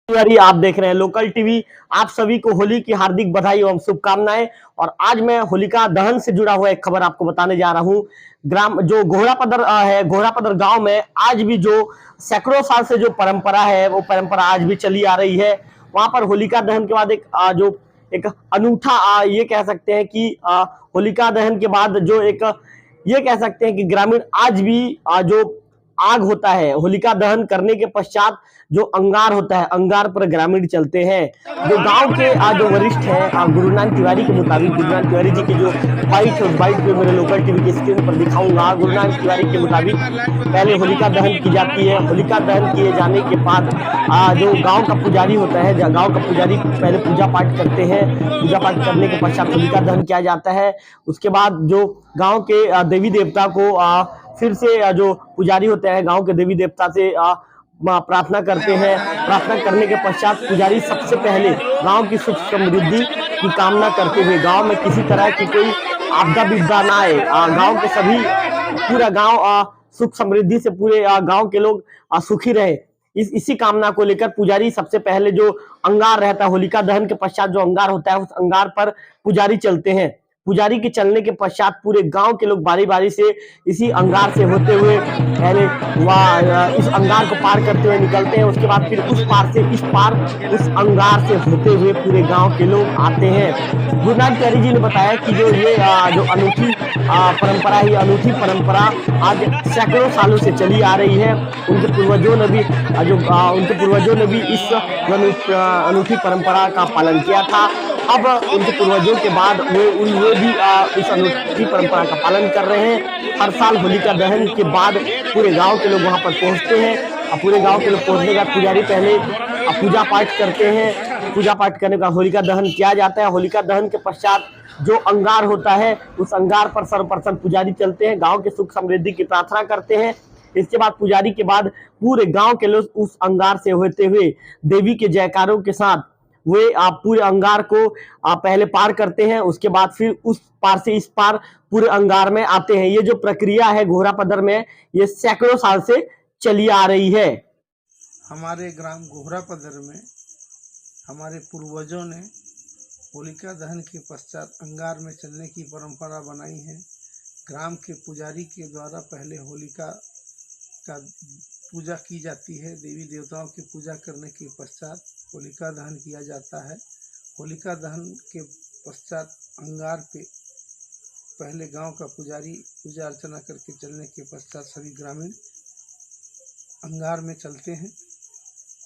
यारी आप देख रहे हैं लोकल टीवी। आप सभी को होली की हार्दिक बधाई एवं शुभकामनाएं। और आज मैं होलिका दहन से जुड़ा हुआ एक खबर आपको बताने जा रहा हूं। ग्राम जो घोड़ापदर है, घोड़ापदर गांव में आज भी जो सैकड़ों साल से जो परंपरा है वो परंपरा आज भी चली आ रही है। वहां पर होलिका दहन के बाद जो एक अनूठा ये कह सकते हैं कि होलिका दहन के बाद जो एक ये कह सकते हैं कि ग्रामीण आज भी जो आग होता है, होलिका दहन करने के पश्चात जो अंगार होता है, अंगार पर ग्रामीण चलते हैं। जो गांव के जो वरिष्ठ हैं, गुरुनानक तिवारी के मुताबिक, गुरुनानक तिवारी जी की जो बाइट है उस बाइट पे मेरे लोकल टीवी की स्क्रीन पर दिखाऊंगा। गुरुनानक तिवारी के मुताबिक पहले होलिका दहन की जाती है। होलिका दहन किए जाने के बाद जो गांव का पुजारी होता है, गांव का पुजारी पहले पूजा पाठ करते हैं। पूजा पाठ करने के पश्चात होलिका दहन किया जाता है। उसके बाद जो गांव के देवी देवता को फिर से जो पुजारी होते हैं गांव के देवी देवता से प्रार्थना करते हैं। प्रार्थना करने के पश्चात पुजारी सबसे पहले गांव की सुख समृद्धि की कामना करते हुए गांव में किसी तरह की कोई आपदा विपदा ना आए, गांव के सभी पूरा गांव सुख समृद्धि से पूरे गांव के लोग सुखी रहे, इसी कामना को लेकर पुजारी सबसे पहले जो अंगार रहता है, होलिका दहन के पश्चात जो अंगार होता है उस अंगार पर पुजारी चलते हैं। पुजारी के चलने के पश्चात पूरे गांव के लोग बारी बारी से इसी अंगार से होते हुए पहले इस अंगार को पार करते हुए निकलते हैं। उसके बाद फिर उस पार से इस पार उस अंगार से होते हुए पूरे गांव के लोग आते हैं। गुरुनानक तिवारी जी ने बताया कि जो ये जो अनूठी परंपरा है, अनूठी परंपरा आज सैकड़ों सालों से चली आ रही है। उनके पूर्वजों ने भी इस अनूठी परंपरा का पालन किया था। अब उनके पूर्वजों के बाद वो भी इस अनूठी परंपरा का पालन कर रहे हैं। हर साल होलिका दहन के बाद पूरे गांव के लोग वहां पर पहुंचते हैं और पूरे गांव के लोग पहुंचने के बाद पुजारी पहले पूजा पाठ करते हैं। पूजा पाठ करने का होलिका दहन किया जाता है। होलिका दहन के पश्चात जो अंगार होता है उस अंगार पर सर्वप्रथम पुजारी चलते हैं, गांव के सुख समृद्धि की प्रार्थना करते हैं। इसके बाद पुजारी के बाद पूरे गांव के लोग उस अंगार से होते हुए देवी के जयकारों के साथ वे पूरे अंगार को पहले पार करते हैं। उसके बाद फिर उस पार से इस पार पूरे अंगार में आते हैं। ये जो प्रक्रिया है घोड़ापदर में, ये सैकड़ों साल से चली आ रही है। हमारे ग्राम घोड़ापदर में हमारे पूर्वजों ने होलिका दहन के पश्चात अंगार में चलने की परंपरा बनाई है। ग्राम के पुजारी के द्वारा पहले होलिका का पूजा की जाती है। देवी देवताओं की पूजा करने के पश्चात होलिका दहन किया जाता है। होलिका दहन के पश्चात अंगार पे पहले गांव का पुजारी पूजा अर्चना करके चलने के पश्चात सभी ग्रामीण अंगार में चलते हैं।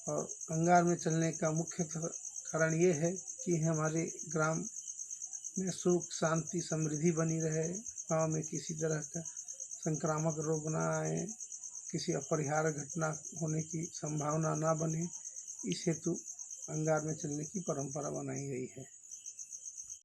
और अंगार में चलने का मुख्य कारण ये है कि हमारे ग्राम में सुख शांति समृद्धि बनी रहे, गांव में किसी तरह का संक्रामक रोग ना आए, किसी अपरिहार्य घटना होने की संभावना ना बने, इस हेतु अंगार में चलने की परंपरा बनाई गई है।